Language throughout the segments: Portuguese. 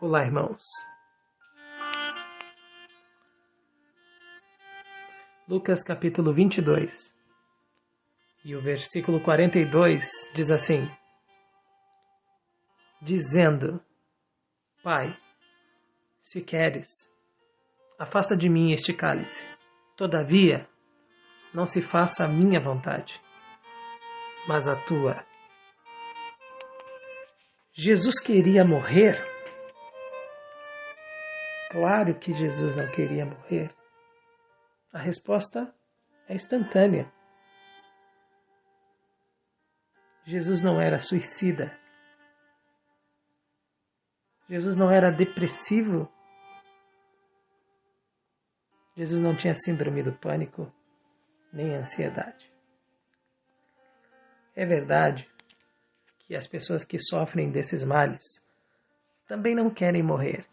Olá, irmãos. Lucas capítulo 22 e o versículo 42 diz assim: dizendo: Pai, se queres, afasta de mim este cálice. Todavia, não se faça a minha vontade, mas a tua. Jesus queria morrer? Claro que Jesus não queria morrer. A resposta é instantânea. Jesus não era suicida. Jesus não era depressivo. Jesus não tinha síndrome do pânico, nem ansiedade. É verdade que as pessoas que sofrem desses males também não querem morrer.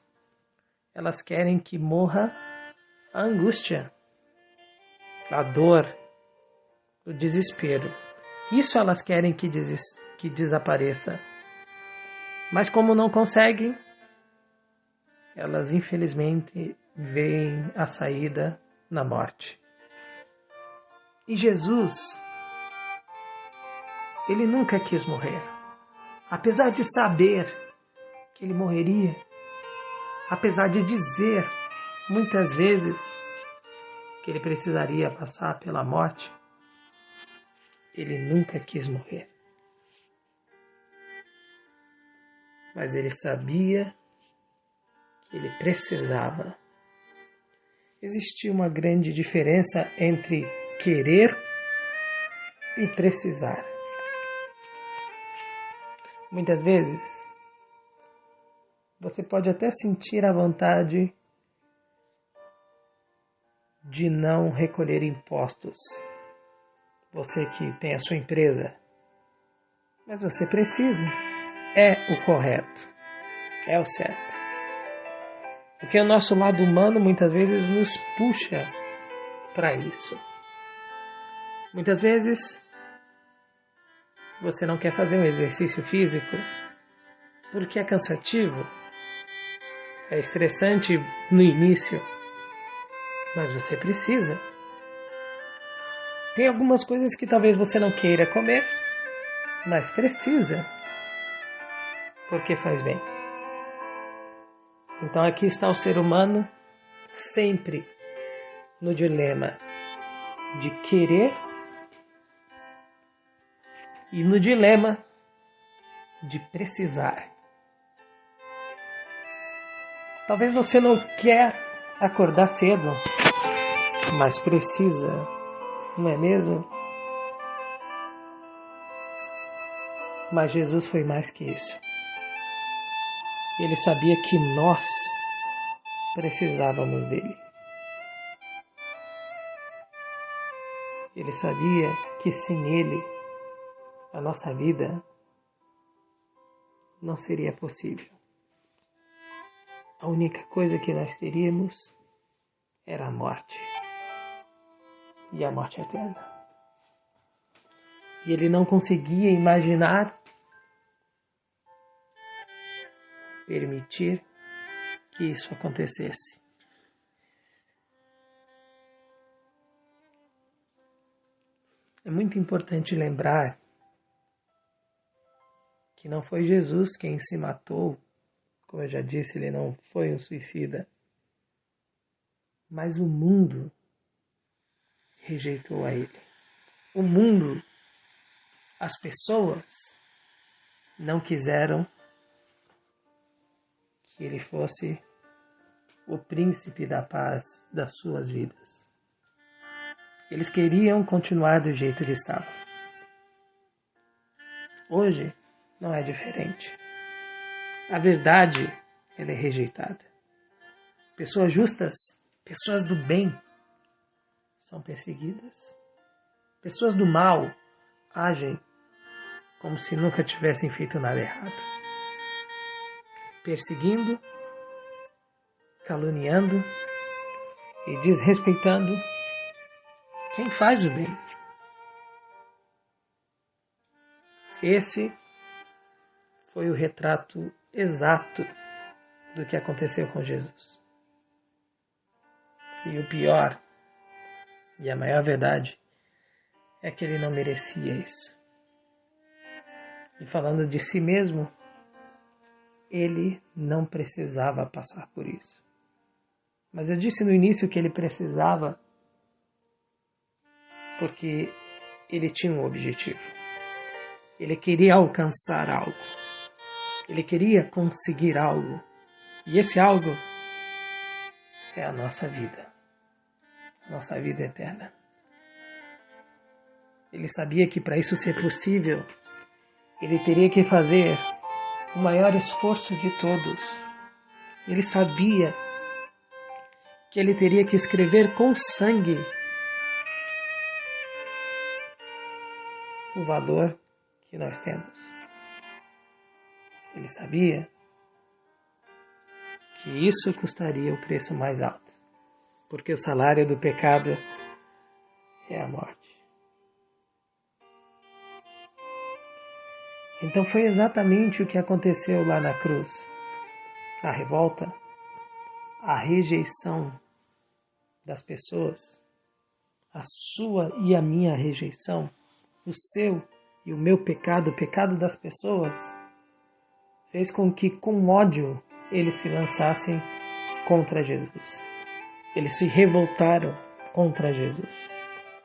Elas querem que morra a angústia, a dor, o desespero. Isso elas querem que desapareça. Mas como não conseguem, elas infelizmente veem a saída na morte. E Jesus, ele nunca quis morrer. Apesar de saber que ele morreria, apesar de dizer muitas vezes que ele precisaria passar pela morte, ele nunca quis morrer. Mas ele sabia que ele precisava. Existia uma grande diferença entre querer e precisar. Muitas vezes, você pode até sentir a vontade de não recolher impostos. Você que tem a sua empresa. Mas você precisa. É o correto. É o certo. Porque o nosso lado humano muitas vezes nos puxa para isso. Muitas vezes você não quer fazer um exercício físico porque é cansativo, é estressante no início, mas você precisa. Tem algumas coisas que talvez você não queira comer, mas precisa, porque faz bem. Então aqui está o ser humano sempre no dilema de querer e no dilema de precisar. Talvez você não quer acordar cedo, mas precisa, não é mesmo? Mas Jesus foi mais que isso. Ele sabia que nós precisávamos dele. Ele sabia que sem ele, a nossa vida não seria possível. A única coisa que nós teríamos era a morte. E a morte eterna. E ele não conseguia imaginar permitir que isso acontecesse. É muito importante lembrar que não foi Jesus quem se matou. Como eu já disse, ele não foi um suicida. Mas o mundo rejeitou a ele. O mundo, as pessoas, não quiseram que ele fosse o príncipe da paz das suas vidas. Eles queriam continuar do jeito que estavam. Hoje não é diferente. A verdade, ela é rejeitada. Pessoas justas, pessoas do bem, são perseguidas. Pessoas do mal agem como se nunca tivessem feito nada errado. Perseguindo, caluniando e desrespeitando quem faz o bem. Esse foi o retrato exato do que aconteceu com Jesus. E o pior, e a maior verdade, é que ele não merecia isso. E falando de si mesmo, ele não precisava passar por isso. Mas eu disse no início que ele precisava porque ele tinha um objetivo. Ele queria alcançar algo. Ele queria conseguir algo. E esse algo é a nossa vida. A nossa vida eterna. Ele sabia que para isso ser possível, ele teria que fazer o maior esforço de todos. Ele sabia que ele teria que escrever com sangue o valor que nós temos. Ele sabia que isso custaria o preço mais alto, porque o salário do pecado é a morte. Então foi exatamente o que aconteceu lá na cruz. A revolta, a rejeição das pessoas, a sua e a minha rejeição, o seu e o meu pecado, o pecado das pessoas, fez com que com ódio eles se lançassem contra Jesus. Eles se revoltaram contra Jesus.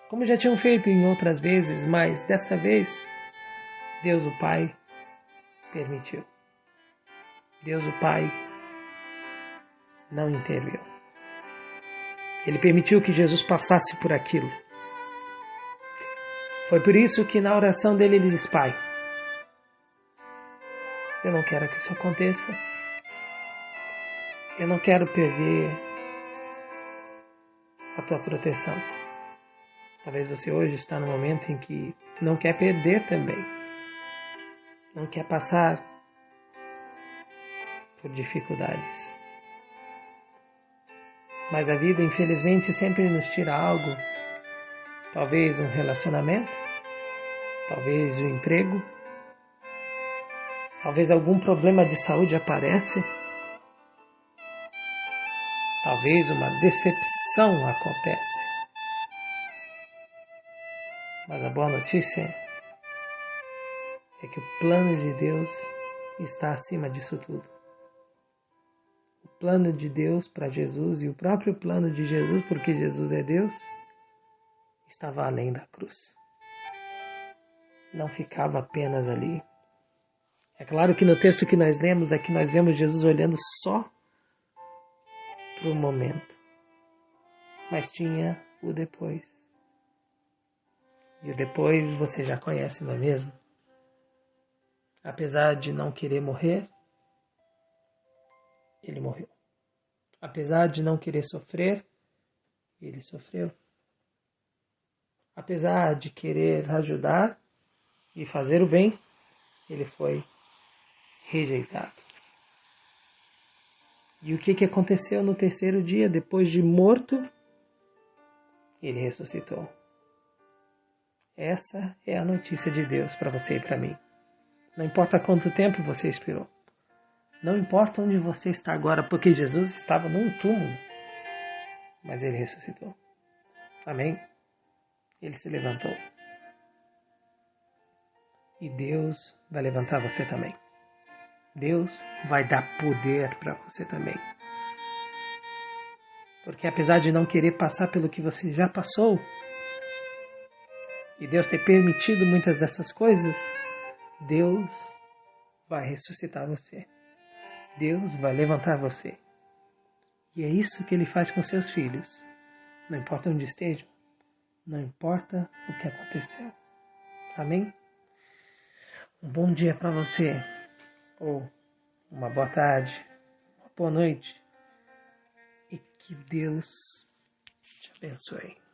Como já tinham feito em outras vezes, mas desta vez Deus o Pai permitiu. Deus o Pai não interviu. Ele permitiu que Jesus passasse por aquilo. Foi por isso que na oração dele ele diz: Pai, eu não quero que isso aconteça. Eu não quero perder a tua proteção. Talvez você hoje está no momento em que não quer perder também. Não quer passar por dificuldades. Mas a vida, infelizmente, sempre nos tira algo. Talvez um relacionamento, talvez um emprego, talvez algum problema de saúde aparece, talvez uma decepção acontece. Mas a boa notícia é que o plano de Deus está acima disso tudo. O plano de Deus para Jesus e o próprio plano de Jesus, porque Jesus é Deus, estava além da cruz. Não ficava apenas ali. É claro que no texto que nós lemos, aqui nós vemos Jesus olhando só para o momento. Mas tinha o depois. E o depois você já conhece, não é mesmo? Apesar de não querer morrer, ele morreu. Apesar de não querer sofrer, ele sofreu. Apesar de querer ajudar e fazer o bem, ele foi rejeitado. E o que aconteceu no terceiro dia? Depois de morto, ele ressuscitou. Essa é a notícia de Deus para você e para mim. Não importa quanto tempo você esperou. Não importa onde você está agora, porque Jesus estava num túmulo, mas ele ressuscitou. Amém? Ele se levantou. E Deus vai levantar você também. Deus vai dar poder para você também. Porque apesar de não querer passar pelo que você já passou, e Deus ter permitido muitas dessas coisas, Deus vai ressuscitar você. Deus vai levantar você. E é isso que Ele faz com seus filhos. Não importa onde estejam. Não importa o que aconteceu. Amém? Um bom dia para você. Ou uma boa tarde. Uma boa noite. E que Deus te abençoe.